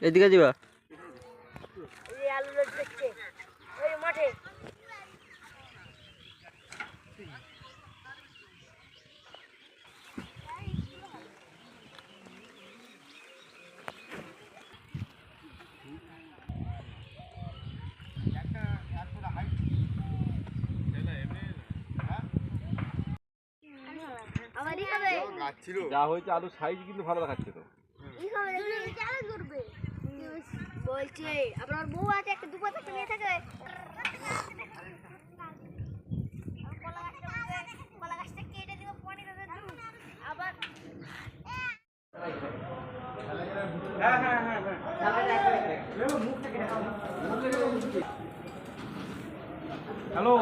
এদিকে যাবা এই আলু দেখছে ওই মাঠে যা হয়েছে আলুর সাইজ কিন্তু ভালো দেখাচ্ছে তো। বলছে আপনার বউ আছে একটা দুপাশে একটা মেয়ে থাকে কলা গাছটা কেটে দিব পানি দেবে আবার হ্যালো